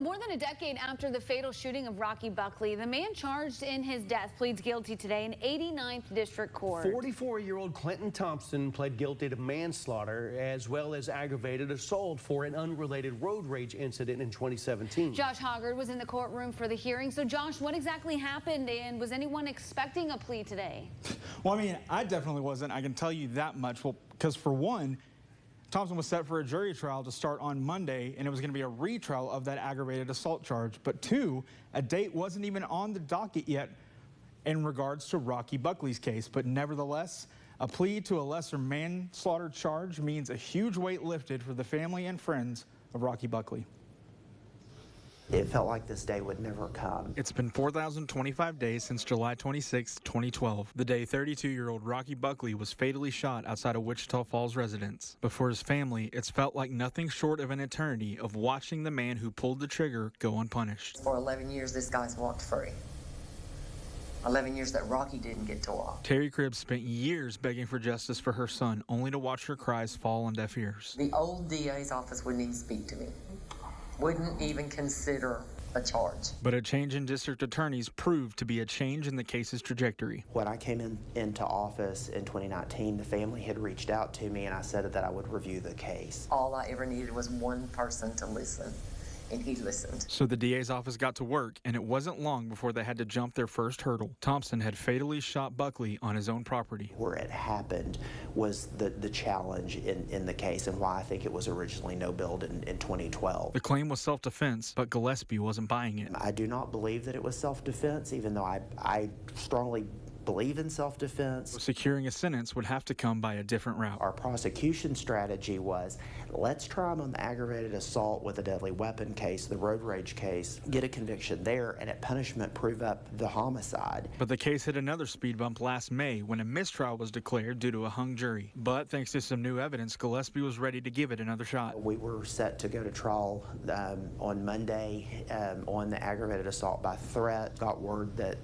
More than a decade after the fatal shooting of Rocky Buckley, the man charged in his death pleads guilty today in 89th District Court. 44-year-old Clinton Thompson pled guilty to manslaughter as well as aggravated assault for an unrelated road rage incident in 2017. Josh Hoggard was in the courtroom for the hearing. So, Josh, what exactly happened, and was anyone expecting a plea today? Well, I mean, I definitely wasn't. I can tell you that much. Well, because for one, Thompson was set for a jury trial to start on Monday, and it was going to be a retrial of that aggravated assault charge. But two, a date wasn't even on the docket yet in regards to Rocky Buckley's case. But nevertheless, a plea to a lesser manslaughter charge means a huge weight lifted for the family and friends of Rocky Buckley. It felt like this day would never come. It's been 4,025 days since July 26, 2012, the day 32-year-old Rocky Buckley was fatally shot outside a Wichita Falls residence. But for his family, it's felt like nothing short of an eternity of watching the man who pulled the trigger go unpunished. For 11 years, this guy's walked free. 11 years that Rocky didn't get to walk. Terry Cribbs spent years begging for justice for her son, only to watch her cries fall on deaf ears. The old DA's office wouldn't even speak to me. Wouldn't even consider a charge. But a change in district attorneys proved to be a change in the case's trajectory. When I came into office in 2019, the family had reached out to me and I said that I would review the case. All I ever needed was one person to listen, and he listened. So the DA's office got to work, and it wasn't long before they had to jump their first hurdle. Thompson had fatally shot Buckley on his own property. Where it happened was the challenge in the case and why I think it was originally no build in 2012. The claim was self-defense, but Gillespie wasn't buying it. I do not believe that it was self-defense, even though I strongly believe in self-defense. Securing a sentence would have to come by a different route. Our prosecution strategy was, let's try him on the aggravated assault with a deadly weapon case, the road rage case, get a conviction there, and at punishment prove up the homicide. But the case hit another speed bump last May when a mistrial was declared due to a hung jury. But thanks to some new evidence, Gillespie was ready to give it another shot. We were set to go to trial on Monday on the aggravated assault by threat. Got word that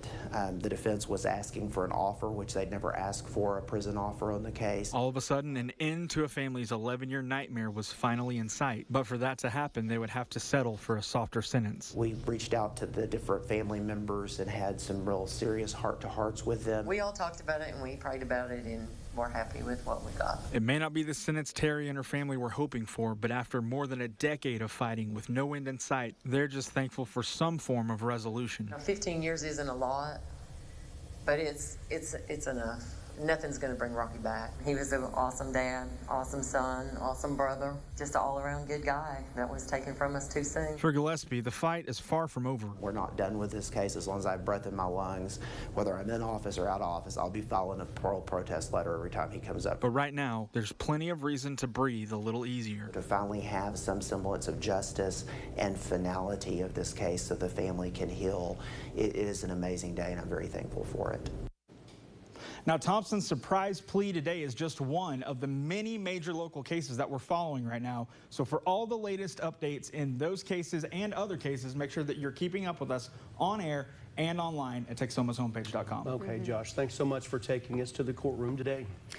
the defense was asking for an offer, which they'd never asked for, a prison offer on the case. All of a sudden, an end to a family's 11-year nightmare was finally in sight. But for that to happen, they would have to settle for a softer sentence. We reached out to the different family members and had some real serious heart-to-hearts with them. We all talked about it and we prayed about it, and we're happy with what we got. It may not be the sentence Terry and her family were hoping for, but after more than a decade of fighting with no end in sight, they're just thankful for some form of resolution. Now, 15 years isn't a lot, but it's enough. Nothing's going to bring Rocky back. He was an awesome dad, awesome son, awesome brother, just an all-around good guy that was taken from us too soon. For Gillespie, the fight is far from over. We're not done with this case. As long as I have breath in my lungs, whether I'm in office or out of office, I'll be filing a parole protest letter every time he comes up. But right now, there's plenty of reason to breathe a little easier. To finally have some semblance of justice and finality of this case so the family can heal, it is an amazing day, and I'm very thankful for it. Now, Thompson's surprise plea today is just one of the many major local cases that we're following right now. So for all the latest updates in those cases and other cases, make sure that you're keeping up with us on air and online at Texomashomepage.com. Okay, Josh, thanks so much for taking us to the courtroom today.